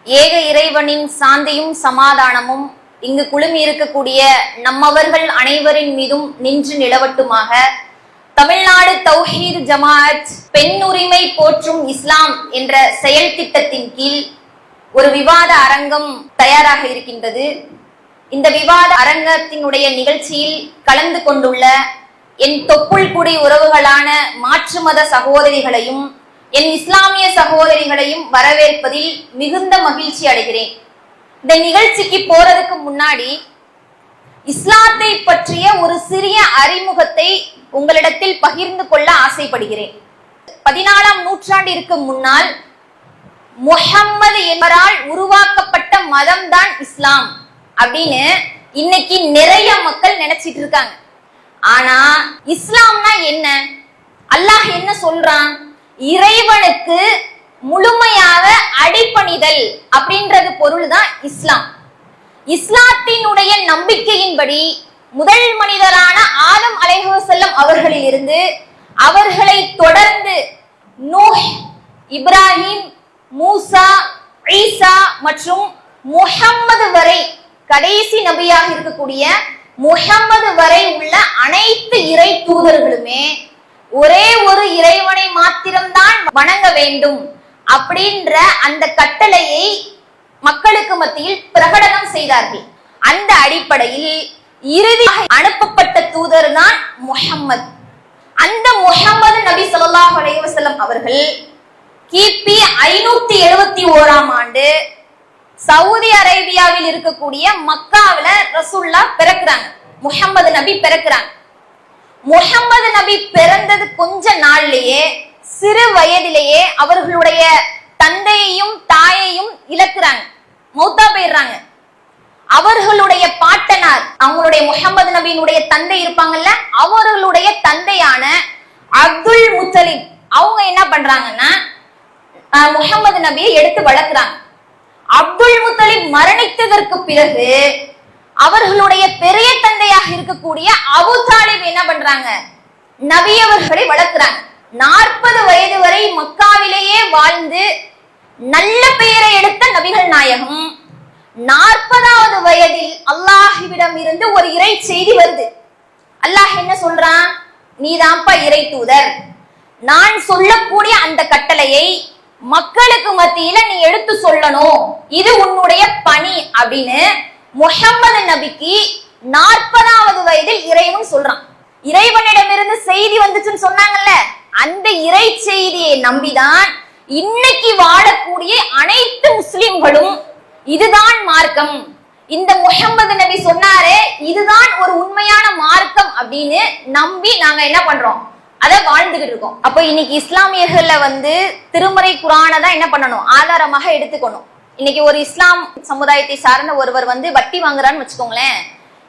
ஏக இறைவனின் சாந்தியும் சமாதானமும் இங்கு குழுமி இருக்கக்கூடிய நம்மவர்கள் அனைவரின் மீதும் நின்று நிலவட்டுமாக. தமிழ்நாடு தௌஹீத் ஜமாஅத் பெண் உரிமை போற்றும் இஸ்லாம் என்ற செயல் திட்டத்தின் கீழ் ஒரு விவாத அரங்கம் தயாராக இருக்கின்றது. இந்த விவாத அரங்கத்தினுடைய நிகழ்ச்சியில் கலந்து கொண்டுள்ள என் தொப்புள் குடி உறவுகளான மாற்று மத சகோதரிகளையும் என் இஸ்லாமிய சகோதரிகளையும் வரவேற்பதில் மிகுந்த மகிழ்ச்சி அடைகிறேன். இந்த நிகழ்ச்சிக்கு போறதுக்கு முன்னாடி இஸ்லாத்தை பற்றிய ஒரு சிறிய அறிமுகத்தை உங்களிடத்தில் பகிர்ந்து கொள்ள ஆசைப்படுகிறேன். 14ஆம் நூற்றாண்டிற்கு முன்னால் முஹம்மது என்பவரால் உருவாக்கப்பட்ட மதம் தான் இஸ்லாம் அப்படின்னு இன்னைக்கு நிறைய மக்கள் நினைச்சிட்டு இருக்காங்க. ஆனா இஸ்லாம்னா என்ன? அல்லாஹ் என்ன சொல்றான்? இறைவனுக்கு முழுமையாக அடிபணிதல் அப்படின்றது பொருள் தான் இஸ்லாம். இஸ்லாத்தினுடைய நம்பிக்கையின்படி முதல் மனிதரான ஆதம் அலைஹிஸ்ஸலாம் அவர்களில் இருந்து அவர்களை தொடர்ந்து நூஹ், இப்ராஹிம், மூசா, ஈசா மற்றும் முஹம்மது வரை கடைசி நபியாக இருக்கக்கூடிய முஹம்மது வரை உள்ள அனைத்து இறை தூதர்களுமே ஒரே ஒரு இறைவனை மாத்திரம்தான் வணங்க வேண்டும் அப்படின்ற அந்த கட்டளையை மக்களுக்கு மத்தியில் பிரகடனம் செய்தார்கள். அந்த அடிப்படையில் இறுதியாக அனுப்பப்பட்ட தூதர் தான் முஹம்மது. அந்த முஹம்மது நபி ஸல்லல்லாஹு அலைஹி வஸல்லம் அவர்கள் கிபி 571ஆம் ஆண்டு சவுதி அரேபியாவில் இருக்கக்கூடிய மக்காவில ரசூலுல்லாஹ் பிறக்கிறாங்க. முஹம்மது நபி பிறக்கிறாங்க. முஹம்மது நபி பிறந்தது கொஞ்ச நாள்லயே சிறு வயதிலேயே அவர்களுடைய தந்தையையும் தாயையும் இழக்கிறாங்க, மௌத்தா போயிடுறாங்க. அவர்களுடைய பாட்டனார், அவங்களுடைய முஹம்மது நபியினுடைய தந்தை இருப்பாங்கல்ல, அவர்களுடைய தந்தையான அப்துல் முத்தலிப் அவங்க என்ன பண்றாங்கன்னா முஹம்மது நபியை எடுத்து வளர்க்கிறாங்க. அப்துல் முத்தலிப் மரணித்ததற்கு பிறகு அவர்களுடைய பெரிய தந்தையாக இருக்கக்கூடிய அபூ தாலிப் என்ன பண்றாங்க? நபி அவர்களை வளர்க்கிறாங்க. 40 வயது வரை மக்காவிலேயே வாழ்ந்து நல்ல பெயரை எடுத்த நபிகள் நாயகம் 40வது வயதில் அல்லாஹ்விடம் இருந்து ஒரு இறை செய்தி வருது. அல்லாஹ் என்ன சொல்றான்? நீதான்ப்பா இறை தூதர், நான் சொல்லக்கூடிய அந்த கட்டளையை மக்களுக்கு மத்தியில நீ எடுத்து சொல்லணும், இது உன்னுடைய பணி அப்படின்னு முஹம்மது நபிக்கு 40வது வயதில் இறைவன் சொல்றான். இறைவனிடமிருந்து செய்தி வந்துச்சுன்னு சொன்னாங்கல்ல, அந்த இறை செய்தியை நம்பிதான் இன்னைக்கு வாழக்கூடிய அனைத்து முஸ்லிம்களும் இதுதான் மார்க்கம், இந்த முஹம்மது நபி சொன்னாரே இதுதான் ஒரு உண்மையான மார்க்கம் அப்படின்னு நம்பி நாங்க என்ன பண்றோம்? அதை வாழ்ந்துகிட்டு இருக்கோம். அப்போ இன்னைக்கு இஸ்லாமியர்கள்ல திருமறை குர்ஆனை தான் என்ன பண்ணணும்? ஆதாரமாக எடுத்துக்கணும். இன்னைக்கு ஒரு இஸ்லாம் சமுதாயத்தை சார்ந்த ஒருவர் வட்டி வாங்குறான்னு வச்சுக்கோங்களேன்,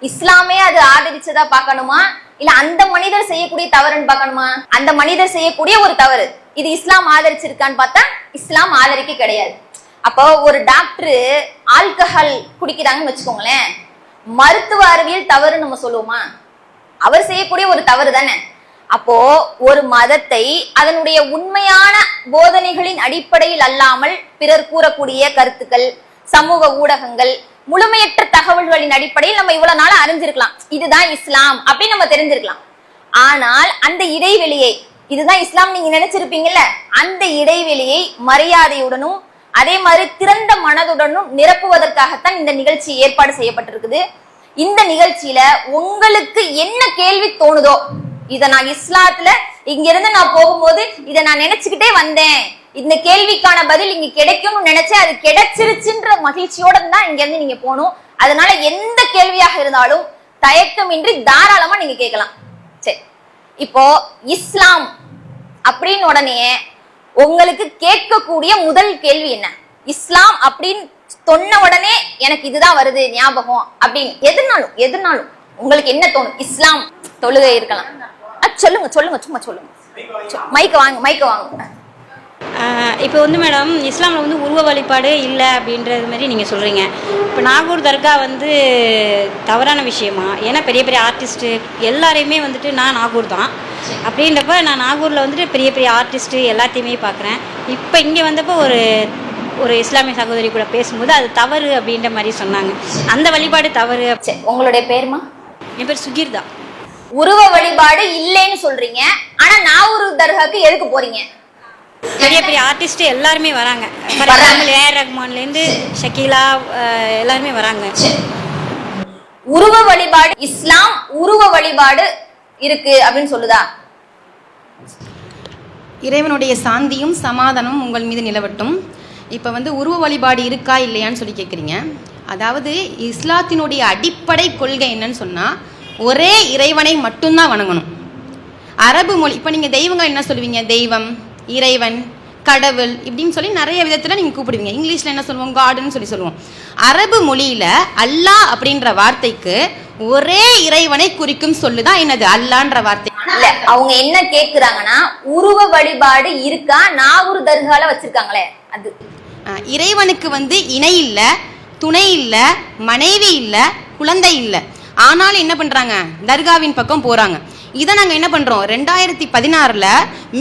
இஸ்லாமே அது ஆதரிச்சதா பார்க்கணுமா இல்ல அந்த மனிதர் செய்யக்கூடிய தவறுன்னு பார்க்கணுமா? அந்த மனிதர் செய்யக்கூடிய ஒரு தவறு இது இஸ்லாம் ஆதரிச்சிருக்கான்னு பார்த்தா இஸ்லாம் ஆதரிக்க கிடையாது. அப்போ ஒரு டாக்டர் ஆல்கஹால் குடிக்கிறாங்கன்னு வச்சுக்கோங்களேன், மருத்துவ அறிவியல் தவறுன்னு நம்ம சொல்லுவோமா? அவர் செய்யக்கூடிய ஒரு தவறு தானே. அப்போ ஒரு மதத்தை அதனுடைய உண்மையான போதனைகளின் அடிப்படையில் அல்லாமல் பிறர் கூறக்கூடிய கருத்துக்கள், சமூக ஊடகங்கள், முழுமையற்ற தகவல்களின் அடிப்படையில் நம்ம இவ்வளவு நாள் அறிஞ்சிருக்கலாம், இதுதான் இஸ்லாம் அப்படின்னு நம்ம தெரிஞ்சிருக்கலாம். ஆனால் அந்த இடைவெளியை, இதுதான் இஸ்லாம் நீங்க நினைச்சிருப்பீங்கல்ல, அந்த இடைவெளியை மரியாதையுடனும் அதே மாதிரி திறந்த மனதுடனும் நிரப்புவதற்காகத்தான் இந்த நிகழ்ச்சி ஏற்பாடு செய்யப்பட்டிருக்குது. இந்த நிகழ்ச்சியில உங்களுக்கு என்ன கேள்வி தோணுதோ, இத நான் இஸ்லாத்துல இங்க இருந்து நான் போகும்போது இதை நான் நினைச்சுக்கிட்டே வந்தேன், இந்த கேள்விக்கான பதில் இங்க கிடைக்கும்னு நினைச்சேன், அது கிடைச்சிருச்சுன்ற மகிழ்ச்சியோட தான் இங்க இருந்து நீங்க போகணும். அதனால எந்த கேள்வியாக இருந்தாலும் தயக்கமின்றி தாராளமா நீங்க கேட்கலாம். சரி, இப்போ இஸ்லாம் அப்படின்னு உடனே உங்களுக்கு கேட்கக்கூடிய முதல் கேள்வி என்ன? இஸ்லாம் அப்படின்னு சொன்ன உடனே எனக்கு இதுதான் வருது ஞாபகம் அப்படின்னு எதுனாலும் உங்களுக்கு என்ன தோணும்? இஸ்லாம் தொழுகை இருக்கலாம். சொல்லுங்க சொல்லுங்க, சும்மா சொல்லுங்க, மைக்க வாங்க. இப்போ மேடம், இஸ்லாமில் உருவ வழிபாடு இல்லை அப்படின்றது மாதிரி நீங்கள் சொல்கிறீங்க. இப்போ நாகூர் தர்கா தவறான விஷயமா? ஏன்னா பெரிய பெரிய ஆர்டிஸ்ட்டு எல்லாரையுமே நான் நாகூர் தான். அப்படின்றப்ப நான் நாகூரில் பெரிய பெரிய ஆர்டிஸ்ட்டு எல்லாத்தையுமே பார்க்குறேன். இப்போ இங்கே வந்தப்போ ஒரு ஒரு இஸ்லாமிய சகோதரி கூட பேசும்போது அது தவறு அப்படின்ற மாதிரி சொன்னாங்க. அந்த வழிபாடு தவறு. சரி, உங்களுடைய பேருமா? என் பேர் சுகீர்தா. உருவ வழிபாடு இல்லைன்னு சொல்றீங்க, ஆனா நாகூர் தர்காக்கு எதுக்கு போறீங்க? பெரிய பெரிய ஆர்டிஸ்ட் எல்லாருமே வராங்க. ஏஆர் ரஹ்மான்லேருந்து ஷக்கீலா எல்லாருமே வராங்க. உருவ வழிபாடு, இஸ்லாம் உருவ வழிபாடு இருக்கு அப்படின்னு சொல்லுதா? இறைவனுடைய சாந்தியும் சமாதானமும் உங்கள் மீது நிலவட்டும். இப்போ உருவ வழிபாடு இருக்கா இல்லையான்னு சொல்லி கேட்குறீங்க. அதாவது இஸ்லாத்தினுடைய அடிப்படை கொள்கை என்னன்னு சொன்னால், ஒரே இறைவனை மட்டும்தான் வணங்கணும். அரபு மொழி, இப்போ நீங்கள் தெய்வங்கள் என்ன சொல்லுவீங்க? தெய்வம், இறைவன், கடவுள் இப்படின்னு சொல்லி நிறைய விதத்தில் நீங்கள் கூப்பிடுவீங்க. இங்கிலீஷில் என்ன சொல்லுவோம்? காடுன்னு சொல்லி சொல்லுவோம். அரபு மொழியில் அல்லாஹ் அப்படின்ற வார்த்தைக்கு ஒரே இறைவனை குறிக்கும் சொல்லுதான் என்னது? அல்லான்ற வார்த்தை. இல்ல, அவங்க என்ன கேக்குறாங்கன்னா, உருவ வழிபாடு இருக்கா நாகூர் தர்கால வச்சிருக்காங்களே அது. இறைவனுக்கு இணை இல்ல, துணை இல்ல, மனைவி இல்ல, குழந்தை இல்ல. ஆனாலும் என்ன பண்றாங்க? தர்காவின் பக்கம் போறாங்க. இதை நாங்கள் என்ன பண்ணுறோம்? 2016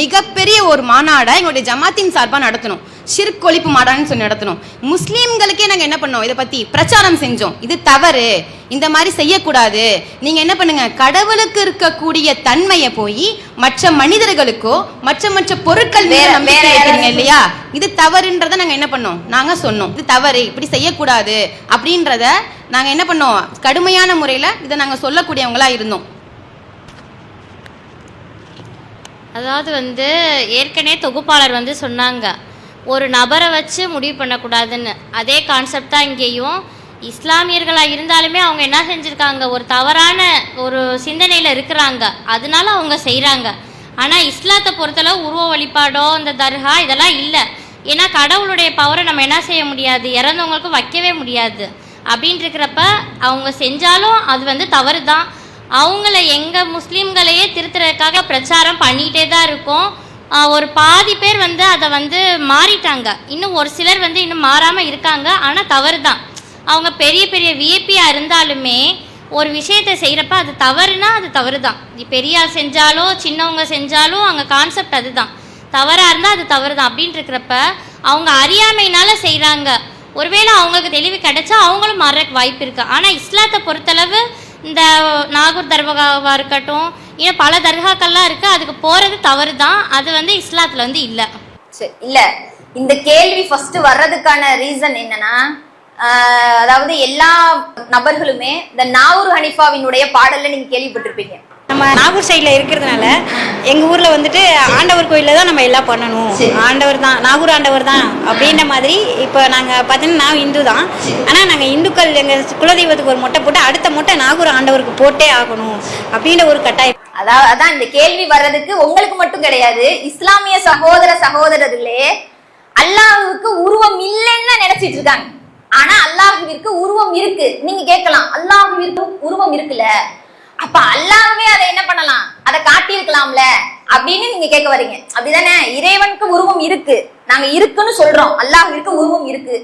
மிகப்பெரிய ஒரு மாநாடை எங்களுடைய ஜமாத்தின் சார்பாக நடத்தணும். ஷிர்க் ஒழிப்பு மாநாடுன்னு சொல்லி நடத்தணும். முஸ்லீம்களுக்கே நாங்கள் என்ன பண்ணோம்? இதை பற்றி பிரச்சாரம் செஞ்சோம். இது தவறு, இந்த மாதிரி செய்யக்கூடாது. நீங்கள் என்ன பண்ணுங்க, கடவுளுக்கு இருக்கக்கூடிய தன்மையை போய் மற்ற மனிதர்களுக்கோ மற்ற பொருட்கள் நம்பிக்கை வைக்கிறீங்க இல்லையா? இது தவறுன்றதை நாங்கள் என்ன பண்ணோம்? நாங்கள் சொன்னோம் இது தவறு, இப்படி செய்யக்கூடாது அப்படின்றத நாங்கள் என்ன பண்ணோம்? கடுமையான முறையில் இதை நாங்கள் சொல்லக்கூடியவங்களா இருந்தோம். அதாவது ஏற்கனவே தொகுப்பாளர் சொன்னாங்க, ஒரு நபரை வச்சு முடிவு பண்ணக்கூடாதுன்னு. அதே கான்செப்ட் தான் இங்கேயும். இஸ்லாமியர்களாக இருந்தாலுமே அவங்க என்ன செஞ்சுருக்காங்க? ஒரு தவறான ஒரு சிந்தனையில் இருக்கிறாங்க, அதனால அவங்க செய்கிறாங்க. ஆனால் இஸ்லாத்தை பொறுத்தளவு உருவ வழிபாடோ இந்த தர்கா இதெல்லாம் இல்லை. ஏன்னா கடவுளுடைய பவரை நம்ம என்ன செய்ய முடியாது, இறந்தவங்களுக்கு வைக்கவே முடியாது. அப்படின்ட்டு இருக்கிறப்ப அவங்க செஞ்சாலும் அது தவறு தான். அவங்கள எங்கள் முஸ்லீம்களையே திருத்துறதுக்காக பிரச்சாரம் பண்ணிகிட்டே தான் இருக்கோம். ஒரு பாதி பேர் அதை மாறிட்டாங்க. இன்னும் ஒரு சிலர் இன்னும் மாறாமல் இருக்காங்க. ஆனால் தவறு தான். அவங்க பெரிய பெரிய விஐபியாக இருந்தாலுமே ஒரு விஷயத்தை செய்கிறப்ப அது தவறுனா அது தவறு தான். பெரியார் செஞ்சாலோ சின்னவங்க செஞ்சாலும் அங்கே கான்செப்ட் அதுதான். தவறாக இருந்தால் அது தவறு தான். அப்படின்ட்டு இருக்கிறப்ப அவங்க அறியாமையினால செய்கிறாங்க. ஒருவேளை அவங்களுக்கு தெளிவு கிடைச்சா அவங்களும் மாறக்கு வாய்ப்பு இருக்குது. ஆனால் இஸ்லாத்தை பொறுத்தளவு இந்த நாகூர் தர்காவாக இருக்கட்டும், ஏன் பல தர்காக்கள்லாம் இருக்குது, அதுக்கு போகிறது தவறு தான். அது இஸ்லாத்தில் இல்லை. சரி, இல்லை, இந்த கேள்வி ஃபர்ஸ்ட் வர்றதுக்கான ரீசன் என்னன்னா, அதாவது எல்லா நபர்களுமே இந்த நாகூர் ஹனீஃபாவினுடைய பாடல்ல நீங்க கேள்விப்பட்டிருப்பீங்க. நம்ம நாகூர் சைடில் இருக்கிறதுனால எங்கள் ஊரில் ஆண்டவர் கோயிலில் தான் நம்ம எல்லாம் பண்ணணும். ஆண்டவர் தான், நாகூர் ஆண்டவர் தான் அப்படின்ற மாதிரி. இப்போ நாங்கள் பார்த்தீங்கன்னா நான் இந்து தான், ஆனால் நாங்கள் இந்துக்கள் எங்கள் குலதெய்வத்துக்கு ஒரு மொட்டை போட்டு அடுத்த மொட்டை நாகூர் ஆண்டவருக்கு போட்டே ஆகணும் அப்படின்ற ஒரு கட்டாயம். அதான் இந்த கேள்வி வர்றதுக்கு உங்களுக்கு மட்டும் கிடையாது, இஸ்லாமிய சகோதரர்களே அல்லாஹ்வுக்கு உருவம் இல்லைன்னு நினைச்சிட்டு இருக்காங்க. ஆனா அல்லாஹ்விற்கு உருவம் இருக்கு. நீங்க கேட்கலாம், அல்லாஹ்விற்கு உருவம் இருக்குல்ல, அப்ப அல்லாஹ்வே அதை என்ன பண்ணலாம், அதை காட்டியிருக்கலாம்ல அப்படின்னு நீங்க கேட்க வரீங்க. அப்படிதானே? இறைவனுக்கு உருவம் இருக்கு, நாங்க இருக்குன்னு சொல்றோம். அல்லாஹ்விற்கு உருவம் இருக்கு.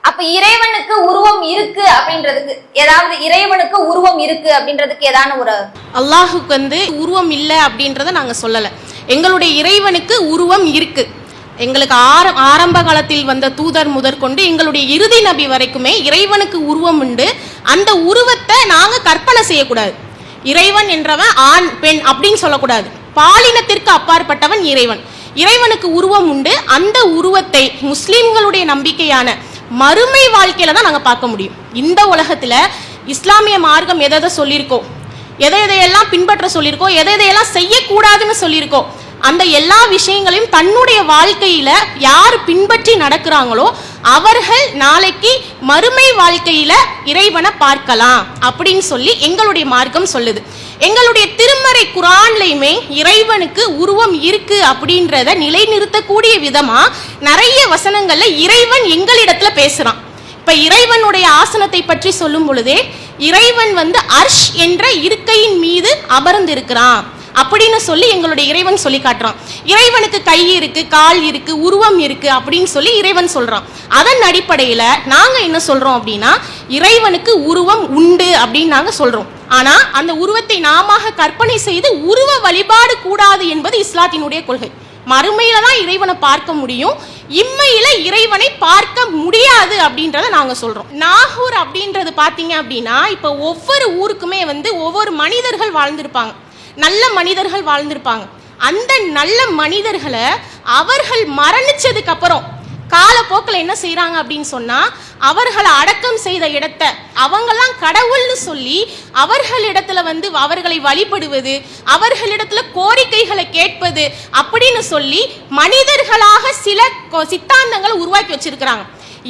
அப்ப இறைவனுக்கு உருவம் இருக்கு அப்படின்றதுக்கு ஏதாவது, இறைவனுக்கு உருவம் இருக்கு அப்படின்றதுக்கு ஏதான ஒரு, அல்லாஹுக்கு உருவம் இல்லை அப்படின்றத நாங்க சொல்லல. எங்களுடைய இறைவனுக்கு உருவம் இருக்கு. எங்களுக்கு ஆரம்ப காலத்தில் வந்த தூதர் முதற்கொண்டு எங்களுடைய இறுதி நபி வரைக்குமே இறைவனுக்கு உருவம் உண்டு. அந்த உருவத்தை நாங்க கற்பனை செய்யக்கூடாது. இறைவன் என்றவன் ஆண் பெண் அப்படின்னு சொல்லக்கூடாது. பாலினத்திற்கு அப்பாற்பட்டவன் இறைவன். இறைவனுக்கு உருவம் உண்டு. அந்த உருவத்தை முஸ்லிம்களுடைய நம்பிக்கையான மறுமை வாழ்க்கையில தான் நாங்க பார்க்க முடியும். இந்த உலகத்துல இஸ்லாமிய மார்க்கம் எதை சொல்லியிருக்கோ, எதையெல்லாம் பின்பற்ற சொல்லியிருக்கோ, எதையெல்லாம் செய்யக்கூடாதுன்னு சொல்லியிருக்கோ, அந்த எல்லா விஷயங்களையும் தன்னுடைய வாழ்க்கையில யார் பின்பற்றி நடக்கிறாங்களோ அவர்கள் நாளைக்கு மறுமை வாழ்க்கையில இறைவனை பார்க்கலாம் அப்படின்னு சொல்லி எங்களுடைய மார்க்கம் சொல்லுது. எங்களுடைய திருமறை குர்ஆன்லயுமே இறைவனுக்கு உருவம் இருக்கு அப்படின்றத நிலைநிறுத்தக்கூடிய விதமா நிறைய வசனங்கள்ல இறைவன் எங்களிடத்துல பேசுறான். இப்ப இறைவனுடைய ஆசனத்தை பற்றி சொல்லும் பொழுதே இறைவன் அர்ஷ் என்ற இருக்கையின் மீது அமர்ந்திருக்கிறான் அப்படின்னு சொல்லி எங்களுடைய இறைவன் சொல்லி காட்டுறான். இறைவனுக்கு கை இருக்கு, கால் இருக்கு, உருவம் இருக்கு அப்படின்னு சொல்லி இறைவன் சொல்றான். அதன் அடிப்படையில நாங்க என்ன சொல்றோம் அப்படின்னா, இறைவனுக்கு உருவம் உண்டு அப்படின்னு நாங்க சொல்றோம். ஆனா அந்த உருவத்தை நாம கற்பனை செய்து உருவ வழிபாடு கூடாது என்பது இஸ்லாத்தினுடைய கொள்கை. மறுமையில தான் இறைவனை பார்க்க முடியும். இம்மையில இறைவனை பார்க்க முடியாது அப்படின்றத நாங்க சொல்றோம். நாகூர் அப்படின்றது பாத்தீங்க அப்படின்னா இப்போ ஒவ்வொரு ஊருக்குமே வந்து ஒவ்வொரு மனிதர்கள் வாழ்ந்திருப்பாங்க, நல்ல மனிதர்கள் வாழ்ந்திருப்பாங்க. அந்த நல்ல மனிதர்களை அவர்கள் மரணிச்சதுக்கு அப்புறம் காலப்போக்கில் என்ன செய்யறாங்க அப்படின்னு சொன்னா, அவர்களை அடக்கம் செய்த இடத்தை அவங்கெல்லாம் கடவுள்னு சொல்லி அவர்களிடத்துல வந்து அவர்களை வழிபடுவது, அவர்களிடத்துல கோரிக்கைகளை கேட்பது அப்படின்னு சொல்லி மனிதர்களாக சில சித்தாந்தங்களை உருவாக்கி வச்சிருக்கிறாங்க.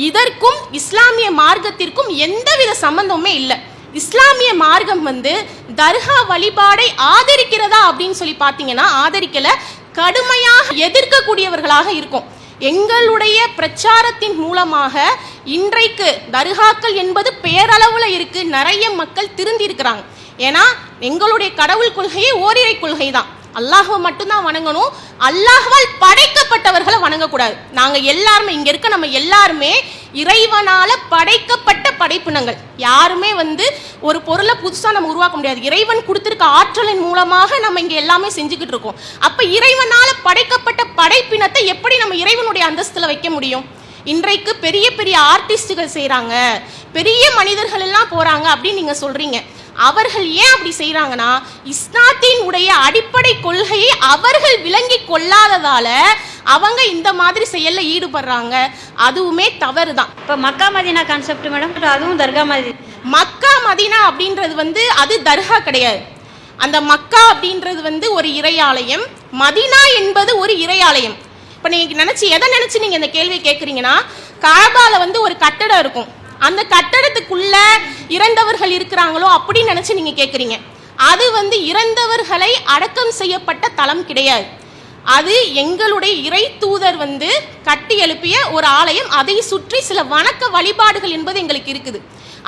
இதற்கும் இஸ்லாமிய மார்க்கத்திற்கும் எந்தவித சம்பந்தமுமே இல்லை. இஸ்லாமிய மார்க்கம் வந்து தர்கா வழிபாடை ஆதரிக்கிறதா அப்படின்னு சொல்லி பார்த்தீங்கன்னா ஆதரிக்கல, கடுமையாக எதிர்க்கக்கூடியவர்களாக இருக்கும். எங்களுடைய பிரச்சாரத்தின் மூலமாக இன்றைக்கு தர்காக்கள் என்பது பேரளவுல இருக்கு, நிறைய மக்கள் திருந்தி இருக்கிறாங்க. ஏன்னா எங்களுடைய கடவுள் கொள்கையே ஓரிரை கொள்கை தான். அல்லாஹ்வை மட்டும்தான் வணங்கணும், அல்லாஹ்வால் படைக்கப்பட்டவர்களை வணங்கக்கூடாது. நாங்க எல்லாருமே இங்க இருக்க நம்ம எல்லாருமே இறைவனால படைக்கப்பட்ட படைப்பினங்கள். யாருமே வந்து ஒரு பொருளை புதுசா நம்ம உருவாக்க முடியாது. இறைவன் கொடுத்திருக்க ஆற்றலின் மூலமாக நம்ம இங்க எல்லாமே செஞ்சுக்கிட்டு இருக்கோம். அப்ப இறைவனால படைக்கப்பட்ட படைப்பினத்தை எப்படி நம்ம இறைவனுடைய அந்தஸ்துல வைக்க முடியும்? இன்றைக்கு பெரிய பெரிய ஆர்டிஸ்டுகள் செய்றாங்க, பெரிய மனிதர்கள் எல்லாம் போறாங்க அப்படின்னு நீங்க சொல்றீங்க. அவர்கள் ஏன் அப்படி செய்யறாங்கன்னா, இஸ்லாத்தின் உடைய அடிப்படை கொள்கையை அவர்கள் விளங்கி கொள்ளாததால அவங்க இந்த மாதிரி செயல்ல ஈடுபடுறாங்க. அதுவுமே தவறுதான். இப்போ மக்கா மதீனா கான்செப்ட் மேடம், அதுவும் தர்கா மாதிரி. மக்கா மதீனா அப்படின்றது வந்து அது தர்கா கிடையாது. அந்த மக்கா அப்படின்றது வந்து ஒரு இறையாலயம், மதீனா என்பது ஒரு இறையாலயம். இப்போ நீங்க எதை நினைச்சு நீங்க இந்த கேள்வியை கேட்குறீங்கன்னா, காபால வந்து ஒரு கட்டடம் இருக்கும், அந்த கட்டடத்துக்குள்ள இறந்தவர்கள் இருக்கிறாங்களோ அப்படின்னு நினைச்சு நீங்க கேட்குறீங்க. அது வந்து இறந்தவர்களை அடக்கம் செய்யப்பட்ட தலம் கிடையாது. அது எங்களுடைய இறை தூதர் வந்து கட்டி எழுப்பிய ஒரு ஆலயம். அதை சுற்றி சில வணக்க வழிபாடுகள் என்பது எங்களுக்கு இருக்குது.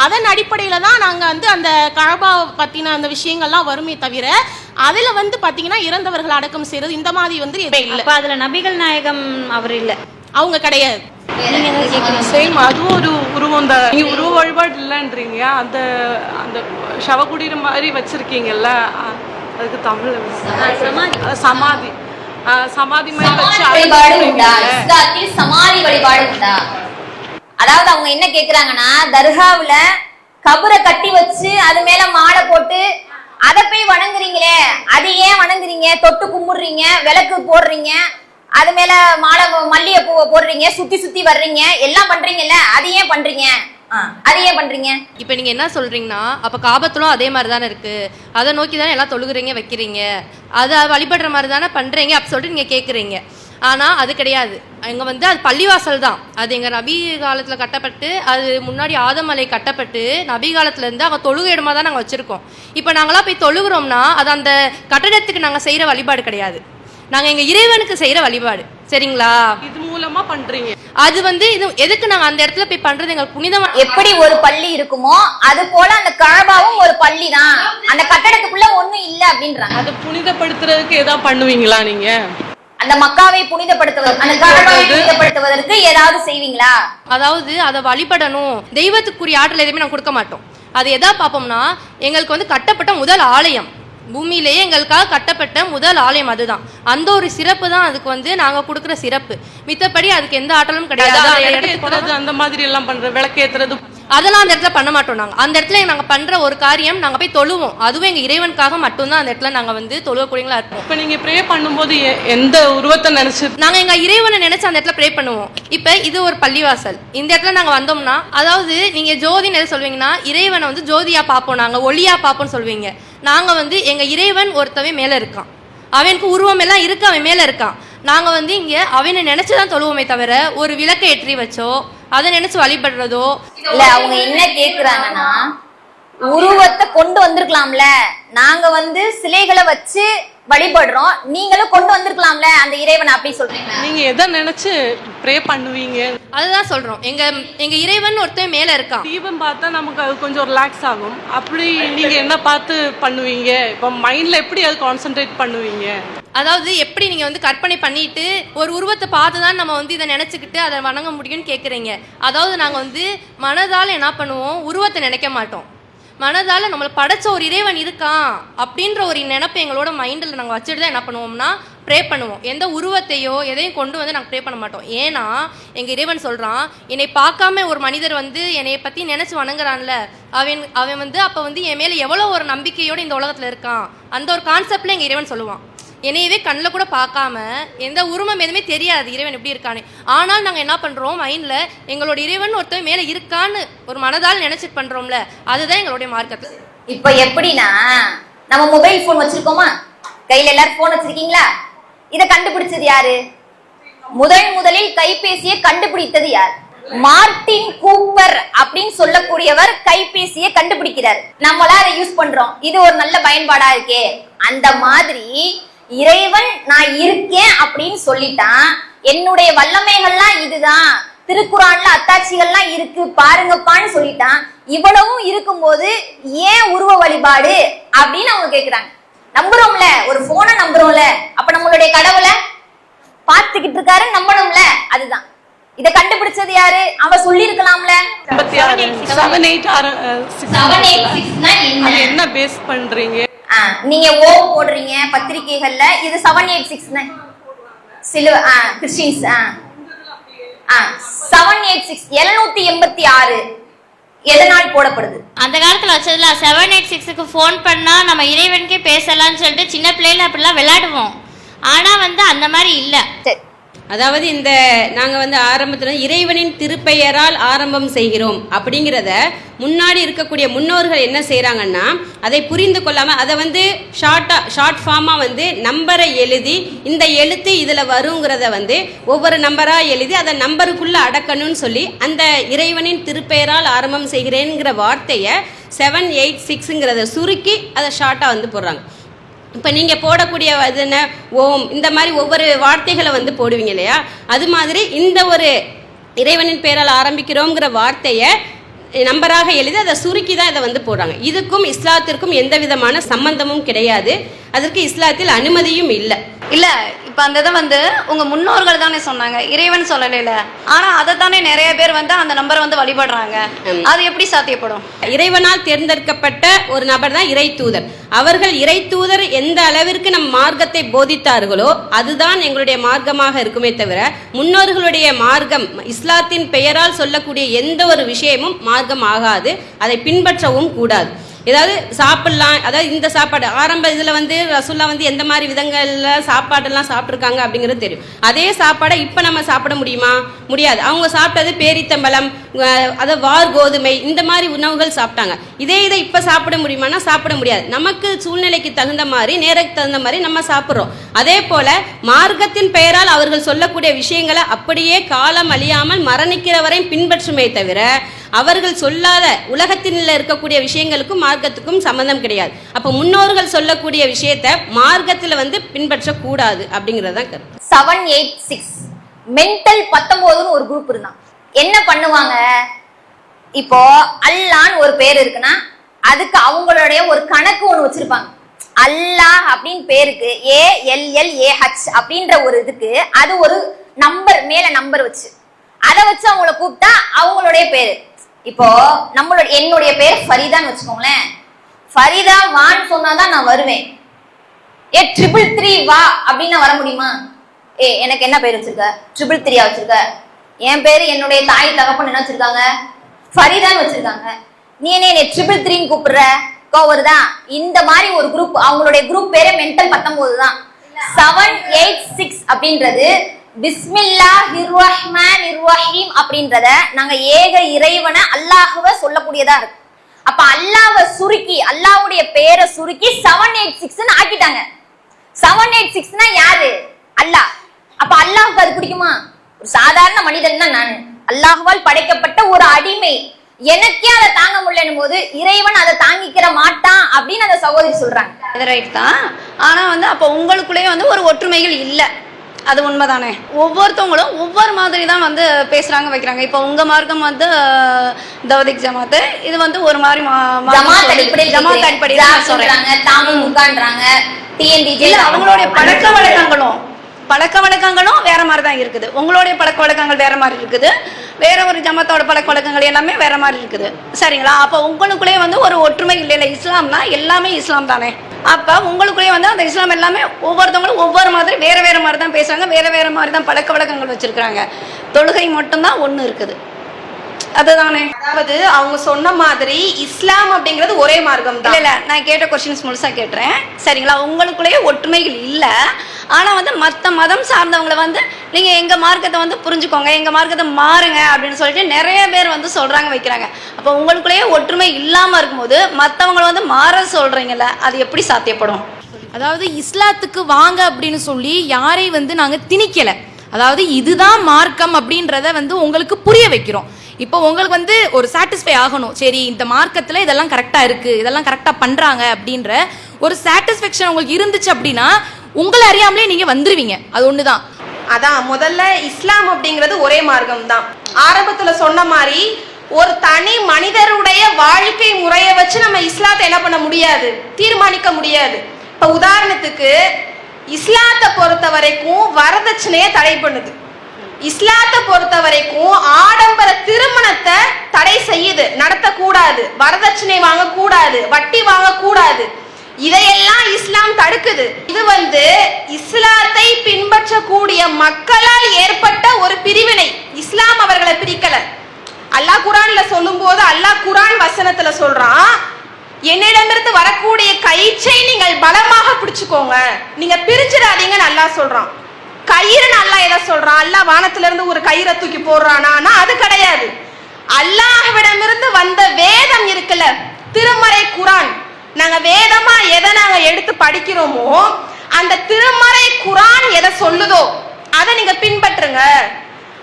அதன் அடிப்படையில் தான் நாங்கள் வந்து அந்த கஅபா பற்றின அந்த விஷயங்கள்லாம் வருமே தவிர அதில் வந்து பார்த்தீங்கன்னா இறந்தவர்கள் அடக்கம் செய்கிறது இந்த மாதிரி வந்து எதுவும் இல்லை. அதில் நபிகள் நாயகம் அவர் இல்லை, அவங்க கிடையாது. சேம் அதுவும் ஒரு உருவம் தான். நீங்க உருவ வழிபாடு இல்லைன்றீங்க, அந்த அந்த சவகுடீர மாதிரி வச்சிருக்கீங்கல்ல, அதுக்கு தமிழ் சமாதி சமாதி மாதிரி வச்சு வழிபாடு உண்டா? இஸ்லாத்தில் சமாதி வழிபாடு உண்டா? அதாவது அவங்க என்ன கேக்குறாங்கன்னா, தர்காவுல கபரை கட்டி வச்சு அது மேல மாலை போட்டு அதை போய் வணங்குறீங்களே, அது ஏன் வணங்குறீங்க? தொட்டு கும்பிடுறீங்க, விளக்கு போடுறீங்க, அது மேல மாலை மல்லிகை பூவை போடுறீங்க, சுத்தி சுத்தி வர்றீங்க, எல்லாம் பண்றீங்கல்ல, அது ஏன் பண்றீங்க? அது ஏன் பண்றீங்க? இப்போ நீங்க என்ன சொல்றீங்கன்னா, அப்ப காபத்துலும் அதே மாதிரி தானே இருக்கு, அதை நோக்கி தானே எல்லாம் தொழுகிறீங்க வைக்கிறீங்க, அதை வழிபடுற மாதிரி தானே பண்றீங்க அப்படி சொல்லிட்டு நீங்க கேட்குறீங்க. ஆனா அது கிடையாது. எங்க வந்து அது பள்ளிவாசல் தான். அது எங்க நபி காலத்துல கட்டப்பட்டு, அது முன்னாடி ஆதமலை கட்டப்பட்டு நபி காலத்துல இருந்து அங்க தொழுகை இடமா தான் நாங்க வச்சிருக்கோம். இப்போ நாங்களா போய் தொழுகிறோம்னா அது அந்த கட்டடத்துக்கு நாங்க செய்யற வழிபாடு கிடையாது, நாங்க எங்க இறைவனுக்கு செய்யற வழிபாடு. சரிங்களா? இது மூலமா பண்றீங்க. அது வந்து இது எதுக்கு நாங்க அந்த இடத்துல போய் பண்றது எங்களுக்கு புனிதமா. எப்படி ஒரு பள்ளி இருக்குமோ அது போல அந்த கஅபாவும் ஒரு பள்ளி தான், அந்த கட்டடத்துக்குள்ள ஒண்ணும் இல்ல அப்படின்றாங்க. அதை புனிதப்படுத்துறதுக்கு ஏதாவது பண்ணுவீங்களா நீங்க? அந்த மக்காவை புனிதப்படுத்துவது, அந்த கஅபாவை புனிதப்படுத்துவதற்கு ஏதாவது செய்வீங்களா? அதாவது அதை வழிபடணும், தெய்வத்துக்குரிய ஆற்றல் எதுவுமே நாங்கள் கொடுக்க மாட்டோம். அது எதா பார்ப்போம்னா, எங்களுக்கு வந்து கட்டப்பட்ட முதல் ஆலயம், பூமியிலேயே எங்களுக்காக கட்டப்பட்ட முதல் ஆலயம் அதுதான். அந்த ஒரு சிறப்பு தான் அதுக்கு வந்து நாங்க கொடுக்குற சிறப்பு. மித்தபடி அதுக்கு எந்த ஆற்றலும் கிடையாது. அந்த மாதிரி எல்லாம் பண்ற விளக்கேத்துறது அதெல்லாம் அந்த இடத்துல பண்ண மாட்டோம். நாங்க அந்த இடத்துல நாங்க பண்ற ஒரு காரியம், நாங்க போய் தொழுவோம், அதுவும் எங்க இறைவனுக்காக மட்டும்தான் அந்த இடத்துல நாங்க வந்து தொழுவக்கூடியங்களா இருப்போம். இப்ப நீங்க ப்ரே பண்ணும்போது எந்த உருவத்தை நினைச்சு? நாங்க எங்க இறைவனை நினைச்சு அந்த இடத்துல ப்ரே பண்ணுவோம். இப்ப இது ஒரு பள்ளிவாசல், இந்த இடத்துல நாங்க வந்தோம்னா, அதாவது நீங்க ஜோதின்னு எது சொல்வீங்கன்னா, இறைவனை வந்து ஜோதியா பார்ப்போம், நாங்க ஒளியா பார்ப்போம்னு சொல்வீங்க. நாங்க வந்து எங்க இறைவன் ஒருத்தவன் மேல இருக்கான், அவனுக்கு உருவம் எல்லாம் இருக்கு, அவன் மேல இருக்கான். நாங்க வந்து இங்க அவனை நினைச்சுதான் தொழுவோமே தவிர ஒரு விளக்கை ஏற்றி வச்சோ அதை நினைச்சு வழிபடுறதோ இல்ல. அவங்க என்ன கேக்குறாங்கன்னா, உருவத்தை கொண்டு வந்திருக்கலாம்ல, நாங்க வந்து சிலைகளை வச்சு வழிபடுறோம், நீங்களும் கொண்டு வந்திருக்கலாம்ல அந்த இறைவன், அப்படி சொல்றீங்க. நீங்க எதை நினைச்சு ப்ரே பண்ணுவீங்க? அதுதான் சொல்றோம், எங்க இறைவன் ஒருத்தன் மேல இருக்கான். தீபம் பார்த்தா நமக்கு அது கொஞ்சம் ரிலாக்ஸ் ஆகும். அப்படி நீங்க என்ன பார்த்து பண்ணுவீங்க? இப்ப மைண்ட்ல எப்படி அது கான்சென்ட்ரேட் பண்ணுவீங்க? அதாவது எப்படி நீங்க வந்து கற்பனை பண்ணிட்டு ஒரு உருவத்தை பார்த்துதான் நம்ம வந்து இதை நினைச்சுக்கிட்டு அதை வணங்க முடியும்னு கேட்குறீங்க. அதாவது நாங்க வந்து மனதால என்ன பண்ணுவோம், உருவத்தை நினைக்க மாட்டோம், மனதால நம்மளை படைச்ச ஒரு இறைவன் இருக்கான் அப்படின்ற ஒரு நினைப்பு எங்களோட மைண்டில் நாங்கள் வச்சுட்டு தான் என்ன பண்ணுவோம்னா ப்ரே பண்ணுவோம். எந்த உருவத்தையோ எதையும் கொண்டு வந்து நாங்கள் ப்ரே பண்ண மாட்டோம். ஏன்னா எங்கள் இறைவன் சொல்கிறான், என்னை பார்க்காம ஒரு மனிதர் வந்து என்னைய பற்றி நினச்சி வணங்குறான்ல, அவன் வந்து அப்போ வந்து என் மேலே எவ்வளோ ஒரு நம்பிக்கையோடு இந்த உலகத்தில் இருக்கான், அந்த ஒரு கான்செப்டில் எங்கள் இறைவன் சொல்லுவான். என்னையவே கண்ணில் கூட பார்க்காம எந்த உருவம் எதுவுமே தெரியாது இறைவன் எப்படி இருக்கான்னு. ஆனால் நாங்கள் என்ன பண்ணுறோம், மைண்டில் எங்களோட இறைவன் ஒருத்தர் மேலே இருக்கான்னு ஒரு மனதால் நினச்சிட்டு பண்ணுறோம்ல, அதுதான் எங்களுடைய மார்க்கத்தில். இப்போ எப்படின்னா, நம்ம மொபைல் போன் வச்சிருக்கோமா, கையில எல்லாரும் போன் வச்சிருக்கீங்களா? இத கண்டுபிடிச்சது யாரு? முதலில் கைபேசியை கண்டுபிடித்தது யார்? மார்டின் கூப்பர் அப்படின்னு சொல்லக்கூடியவர் கைபேசியை கண்டுபிடிக்கிறார். நம்மளா அதை யூஸ் பண்றோம், இது ஒரு நல்ல பயன்பாடா இருக்கே. அந்த மாதிரி இறைவன் நான் இருக்கேன் அப்படின்னு சொல்லிட்டான், என்னுடைய வல்லமைகள்லாம் இதுதான், திருக்குறான்ல அத்தாட்சிகள்லாம் இருக்கு பாருங்கப்பான்னு சொல்லிட்டான். இவ்வளவும் இருக்கும்போது ஏன் உருவ வழிபாடு அப்படின்னு அவங்க கேக்குறாங்க. நம்புறோம்ல, ஒரு போனை நம்புறோம்ல, அப்ப நம்மளுடைய கடவுளை பார்த்துக்கிட்டு இருக்காரு நம்பணும்ல, அதுதான். இத கண்டுபிடிச்சது யாரு? அவ சொல்லி இருக்கலாம்ல. 786 என்ன பேஸ் பண்றீங்க? நீங்க ஓ போடுறீங்க பத்திரிகைகள்ல, இது 786 சிலுவ கிறிஸ்டியன்ஸ் 786 786 எதனால் போடப்படுது? அந்த காலத்துல வச்சதுல 786க்கு ஃபோன் பண்ணா நம்ம இறைவனுக்கே பேசலாம்னு சொல்லிட்டு சின்ன பிள்ளைல அப்படிலாம் விளையாடுவோம். ஆனா வந்து அந்த மாதிரி இல்லை. அதாவது இந்த நாங்கள் வந்து ஆரம்பத்தில் இறைவனின் திருப்பெயரால் ஆரம்பம் செய்கிறோம் அப்படிங்கிறத முன்னாடி இருக்கக்கூடிய முன்னோர்கள் என்ன செய்கிறாங்கன்னா, அதை புரிந்து கொள்ளாமல் அதை வந்து ஷார்ட் ஃபார்மாக வந்து நம்பரை எழுதி இந்த எழுத்து இதில் வருங்கிறத வந்து ஒவ்வொரு நம்பராக எழுதி அதை நம்பருக்குள்ளே அடக்கணும்னு சொல்லி அந்த இறைவனின் திருப்பெயரால் ஆரம்பம் செய்கிறேங்கிற வார்த்தையை 786ங்கிறத சுருக்கி அதை ஷார்ட்டாக வந்து போடுறாங்க. இப்போ நீங்கள் போடக்கூடிய அது என்ன, ஓம், இந்த மாதிரி ஒவ்வொரு வார்த்தைகளை வந்து போடுவீங்க இல்லையா, அது மாதிரி இந்த ஒரு இறைவனின் பெயரால் ஆரம்பிக்கிறோங்கிற வார்த்தையை நம்பராக எழுதி அதை சுருக்கி தான் இதை வந்து போடுறாங்க. இதுக்கும் இஸ்லாத்திற்கும் எந்த விதமான சம்பந்தமும் கிடையாது, அதற்கு இஸ்லாத்தில் அனுமதியும் இல்லை. இல்லை, இப்போ அந்த இதை வந்து உங்கள் முன்னோர்கள் தானே சொன்னாங்க, இறைவன் சொல்லலைல. ஆனால் அதை தானே நிறைய பேர் வந்து அந்த நம்பரை வந்து வழிபடுறாங்க. அது எப்படி சாத்தியப்படும்? இறைவனால் தேர்ந்தெடுக்கப்பட்ட ஒரு நபர் தான் இறை தூதர். அவர்கள் இறை தூதர் எந்த அளவிற்கு நம் மார்க்கத்தை போதித்தார்களோ அதுதான் எங்களுடைய மார்க்கமாக இருக்குமே தவிர முன்னோர்களுடைய மார்க்கம் இஸ்லாத்தின் பெயரால் சொல்லக்கூடிய எந்த ஒரு விஷயமும் மார்க்கம் ஆகாது, அதை பின்பற்றவும் கூடாது. ஏதாவது சாப்பிடலாம், அதாவது இந்த சாப்பாடு ஆரம்ப இதில் வந்து ரசூல்லா வந்து எந்த மாதிரி விதங்களில் சாப்பாடெல்லாம் சாப்பிட்ருக்காங்க அப்படிங்கிறது தெரியும். அதே சாப்பாடை இப்போ நம்ம சாப்பிட முடியுமா? முடியாது. அவங்க சாப்பிட்டது பேரித்தம்பலம், அதாவது வார் கோதுமை, இந்த மாதிரி உணவுகள் சாப்பிட்டாங்க. இதை இப்போ சாப்பிட முடியுமானா சாப்பிட முடியாது. நமக்கு சூழ்நிலைக்கு தகுந்த மாதிரி, நேரத்துக்கு தகுந்த மாதிரி நம்ம சாப்பிட்றோம். அதே போல மார்க்கத்தின் பெயரால் அவர்கள் சொல்லக்கூடிய விஷயங்களை அப்படியே காலம் அழியாமல் மரணிக்கிற வரை பின்பற்றுமே தவிர அவர்கள் சொல்லாத உலகத்தில் இருக்கக்கூடிய விஷயங்களுக்கும் மார்க்கத்துக்கும் சம்பந்தம் கிடையாது. அப்போ முன்னோர்கள் சொல்லக்கூடிய விஷயத்தை மார்க்கத்தில் வந்து பின்பற்றக்கூடாது அப்படிங்கிறதான் கருத்து. 786 மென்டல் 19ன்னு ஒரு குரூப் இருந்தான். என்ன பண்ணுவாங்க, இப்போ அல்லான்னு ஒரு பேர் இருக்குன்னா அதுக்கு அவங்களுடைய ஒரு கணக்கு ஒன்று வச்சிருப்பாங்க. அல்லாஹ் அப்படின்னு பேருக்கு ALLAH அப்படின்ற ஒரு இதுக்கு அது ஒரு நம்பர், மேல நம்பர் வச்சு அதை வச்சு அவங்கள கூப்பிட்டா அவங்களுடைய பேரு. இப்போ என்னுடைய பேர் ஃபரிதான்னு வச்சுக்கோங்களேன், ஃபரிதா வான்னு சொன்னாதான் நான் வருவேன். 333 வா அப்படின்னு வர முடியுமா? எனக்கு என்ன பேர் வச்சிருக்க? 333 வச்சிருக்க. என் பேரு என்னுடைய தாய் தகப்பன் என்ன வச்சிருக்காங்க? ஃபரிதான்னு வச்சிருக்காங்க. நீ என்ன 333 கூப்பிடுற? வருதா? இந்த மாதிரி ஒரு குரூப், அவங்களுடைய குரூப் பேரே மென்டல் 19 தான். 786 அப்படின்றது பிஸ்மில்லாஹிர் ரஹ்மானிர் ரஹீம் அப்படின்றத நாங்க ஏக இறைவனை அல்லாஹ்வை சொல்லக்கூடியதா இருக்கு. அப்ப அல்லாஹ்வை சுருக்கி, அல்லாஹ்வுடைய பேரை சுருக்கி 786ன்னு ஆக்கிட்டாங்க. 786னா யாரு? அல்லாஹ். அப்ப அல்லாஹ்வுக்கு அது பிடிக்குமா? ஒரு சாதாரண மனிதன் தான் நான், அல்லாஹ்வால் படைக்கப்பட்ட ஒரு அடிமை, எனக்கே அதை தாங்க முடியலன்னும் போது இறைவன் அதை தாங்கிக்கிற மாட்டான் அப்படின்னு அந்த சகோதரி சொல்றாங்க. அது ரைட் தான். ஆனா வந்து அப்போ உங்களுக்குள்ளேயே வந்து ஒரு ஒற்றுமைகள் இல்லை, அது உண்மைதானே? ஒவ்வொருத்தவங்களும் ஒவ்வொரு மாதிரி தான் வந்து பேசுறாங்க, வைக்கிறாங்க. இப்போ உங்க மார்க்கம் வந்து தௌதிக் ஜமாத்து, இது வந்து ஒரு மாதிரி ஜமாத் அடிப்படையில் சொல்றாங்க. தாமுகான்றாங்க, டிஎன்டிஜே. அவங்களுடைய பழக்க வழக்கங்களும் வேற மாதிரி தான் இருக்குது. உங்களுடைய பழக்க வழக்கங்கள் வேற மாதிரி இருக்குது, வேற ஒரு ஜமாத்தோட பழக்க வழக்கங்கள் எல்லாமே வேற மாதிரி இருக்குது. சரிங்களா? அப்போ உங்களுக்குள்ளே வந்து ஒரு ஒற்றுமை இல்லை. இஸ்லாம்னா எல்லாமே இஸ்லாம் தானே. அப்போ உங்களுக்குள்ளேயே வந்து அந்த இஸ்லாம் எல்லாமே ஒவ்வொருத்தவங்களும் ஒவ்வொரு மாதிரி வேறு வேறு மாதிரி தான் பேசுகிறாங்க, வேறு வேறு மாதிரி தான் பழக்க வழக்கங்கள் வச்சுருக்குறாங்க. தொழுகை மட்டும்தான் ஒன்று இருக்குது. அதுதானே. அதாவது அவங்க சொன்ன மாதிரி இஸ்லாம் அப்படிங்கிறது ஒரே மார்க்கம் தான். இல்லை நான் கேட்ட கொஸ்டின்ஸ் முழுசாக கேட்டுறேன் சரிங்களா. உங்களுக்குள்ளேயே ஒற்றுமைகள் இல்லை, ஆனால் வந்து மற்ற மதம் சார்ந்தவங்களை வந்து நீங்கள் எங்கள் மார்க்கத்தை வந்து புரிஞ்சுக்கோங்க, எங்கள் மார்க்கத்தை மாறுங்க அப்படின்னு சொல்லிட்டு நிறைய பேர் வந்து சொல்கிறாங்க வைக்கிறாங்க. அப்போ உங்களுக்குள்ளேயே ஒற்றுமை இல்லாமல் இருக்கும்போது மற்றவங்களை வந்து மாற சொல்கிறீங்கல்ல, அது எப்படி சாத்தியப்படும்? அதாவது இஸ்லாத்துக்கு வாங்க அப்படின்னு சொல்லி யாரையும் வந்து நாங்கள் திணிக்கலை. அதாவது இதுதான் மார்க்கம் அப்படின்றத வந்து உங்களுக்கு புரிய வைக்கிறோம். இப்போ உங்களுக்கு வந்து ஒரு சாட்டிஸ்ஃபை ஆகணும், சரி இந்த மார்க்கத்தில் இதெல்லாம் கரெக்டாக இருக்குது, இதெல்லாம் கரெக்டாக பண்ணுறாங்க அப்படின்ற ஒரு சாட்டிஸ்ஃபேக்ஷன் உங்களுக்கு இருந்துச்சு அப்படின்னா உங்களை அறியாமலே நீங்கள் வந்துடுவீங்க. அது ஒன்று தான். அதான் முதல்ல இஸ்லாம் அப்படிங்கிறது ஒரே மார்க்கம் தான். ஆரம்பத்தில் சொன்ன மாதிரி ஒரு தனி மனிதருடைய வாழ்க்கை முறையை வச்சு நம்ம இஸ்லாத்தை என்ன பண்ண முடியாது, தீர்மானிக்க முடியாது. இப்போ உதாரணத்துக்கு இஸ்லாத்தை பொறுத்த வரைக்கும் வரதட்சணையை தடை பண்ணுது. இஸ்லாத்தை பொறுத்த வரைக்கும் ஆடம்பர திருமணத்தை தடை செய்யுது, நடத்தக்கூடாது. வரதட்சணை வாங்கக்கூடாது, வட்டி வாங்கக்கூடாது. இதையெல்லாம் இஸ்லாம் தடுக்குது. இது வந்து இஸ்லாத்தை பின்பற்றக்கூடிய மக்களால் ஏற்பட்ட ஒரு பிரிவினை. இஸ்லாம் அவர்களை பிரிக்கல. அல்லாஹ் குரான்ல சொல்லும் போது அல்லாஹ் குரான் வசனத்துல சொல்றான், என்னிடமிருந்து வரக்கூடிய கயிற்றை நீங்கள் பலமாக பிடிச்சுக்கோங்க, நீங்க பிரிச்சிடாதீங்கன்னு அல்லாஹ் சொல்றான். கயிறுன்னு அல்லாஹ் எதை சொல்றான்? அல்லாஹ் வானத்துல இருந்து ஒரு கயிறை தூக்கி போடுறானா? அது கிடையாது. அல்லாஹ்விடமிருந்து வந்த வேதம் இருக்குல்ல, திருமறை குரான், நாங்க வேதமா எதை நாங்க எடுத்து படிக்கிறோமோ அந்த திருமறை குரான் எதை சொல்லுதோ அதை நீங்க பின்பற்றுங்க,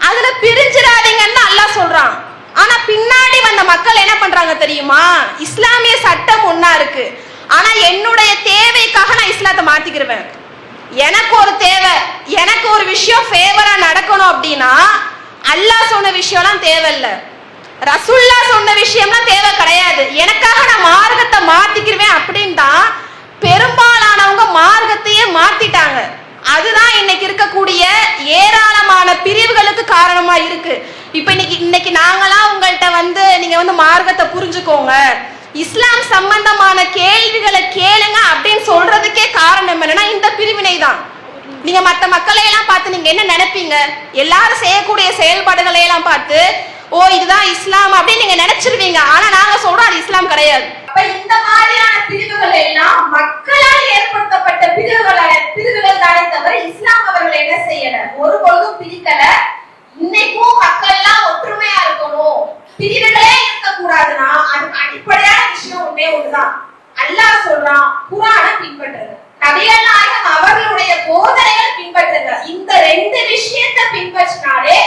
அதுல பிரிஞ்சிடாதீங்கன்னு அல்லாஹ் சொல்றான். ஆனா பின்னாடி வந்த மக்கள் என்ன பண்றாங்க தெரியுமா? இஸ்லாமிய சட்டம் ஒன்னா இருக்கு, ஆனா என்னுடைய தேவைக்காக நான் இஸ்லாத்தை மாத்திக்கிருவேன். எனக்கு ஒரு தேவை, எனக்கு ஒரு விஷயம் ஃபேவரா நடக்கணும் அப்படின்னா அல்லாஹ் சொன்ன விஷயம்லாம் தேவையில்லை, ரசூல்லா சொன்ன விஷயம்லாம் தேவை கிடையாது, எனக்காக நான் மார்க்கத்தை மாத்திக்கிருவேன் அப்படின்னு தான் பெரும்பாலானவங்க மார்க்கத்தையே மாத்திட்டாங்க. அதுதான் இன்னைக்கு இருக்கக்கூடிய ஏராளமான பிரிவுகளுக்கு காரணமா இருக்கு. இப்ப இன்னைக்கு நாங்களாம் உங்கள்கிட்ட வந்து நீங்க வந்து மார்க்கத்தை புரிஞ்சுக்கோங்க, இஸ்லாம் சம்பந்தமான கேள்விகளை கேளுங்க அப்படின்னு சொல்றதுக்கே காரணம் என்னன்னா இந்த பிரிவினை தான். நீங்க மற்ற மக்களை எல்லாம் பார்த்து நீங்க என்ன நினைப்பீங்க? எல்லாரும் செய்யக்கூடிய செயல்பாடுகளை எல்லாம் பார்த்து ஓ இதுதான் இஸ்லாம் அப்படின்னு நீங்க நினைச்சிருவீங்க. ஆனா நாங்க சொல்றோம் அது இஸ்லாம் கிடையாது. அப்ப இந்த மாதிரியான பிரிவுகள் எல்லாம் மக்களால் ஏற்படுத்தப்பட்ட பிரிவுகள் தானே தவிர இஸ்லாம் அவர்கள் என்ன செய்யல, ஒரு பொழுதும் பிரிக்கல. இன்னைக்கும் மக்கள் எல்லாம் ஒற்றுமையா இருக்கணும், பிரிவுகளே இருக்கக்கூடாதுன்னா அதுக்கு அடிப்படையான விஷயம் ஒண்ணே ஒண்ணுதான். அல்லாஹ் சொல்றான், குர்ஆனை பின்பற்றுங்க, நபிகள் நாயகம் அவர்களுடைய போதனைகள் பின்பற்றுங்க. இந்த ரெண்டு விஷயத்தை பின்பற்றினாலே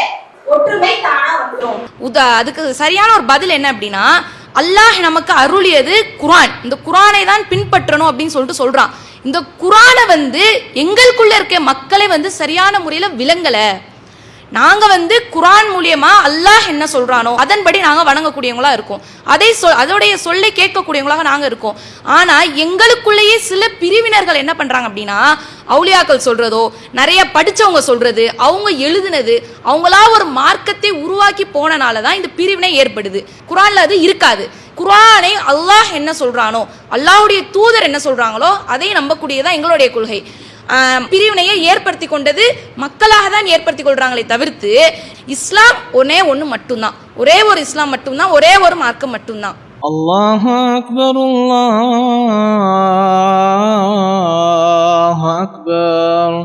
ஒற்றுமை தானா வந்துடும். அதுக்கு சரியான ஒரு பதில் என்ன அப்படின்னா, அல்லாஹ் நமக்கு அருளியது குர்ஆன், இந்த குர்ஆனை தான் பின்பற்றணும் அப்படின்னு சொல்லிட்டு சொல்றான். இந்த குர்ஆனை வந்து எங்களுக்குள்ள இருக்க மக்களை வந்து சரியான முறையில விளங்கல. நாங்க வந்து குர்ஆன் மூலியமா அல்லாஹ் என்ன சொல்றானோ அதன்படி நாங்க வணங்கக்கூடியவங்களா இருக்கோம், அதோடைய சொல்லை கேட்கக்கூடியவங்களாக நாங்க இருக்கோம். ஆனா எங்களுக்குள்ளேயே சில பிரிவினர்கள் என்ன பண்றாங்க அப்படின்னா, அவுலியாக்கள் சொல்றதோ நிறைய படிச்சவங்க சொல்றது, அவங்க எழுதுனது, அவங்களா ஒரு மார்க்கத்தை உருவாக்கி போனனாலதான் இந்த பிரிவினை ஏற்படுது. குர்ஆன்ல அது இருக்காது. குர்ஆனை அல்லாஹ் என்ன சொல்றானோ, அல்லாஹ்வுடைய தூதர் என்ன சொல்றாங்களோ அதை நம்பக்கூடியதான் எங்களுடைய கொள்கை. பிரிவினையை ஏற்படுத்தி கொண்டது மக்களாக தான் ஏற்படுத்தி கொள்றாங்களே தவிர்த்து இஸ்லாம் ஒன்னே ஒன்று மட்டும்தான், ஒரே ஒரு இஸ்லாம் மட்டும்தான், ஒரே ஒரு மார்க்கம் மட்டும்தான். அல்லாஹு அக்பர், அல்லாஹு அக்பர்.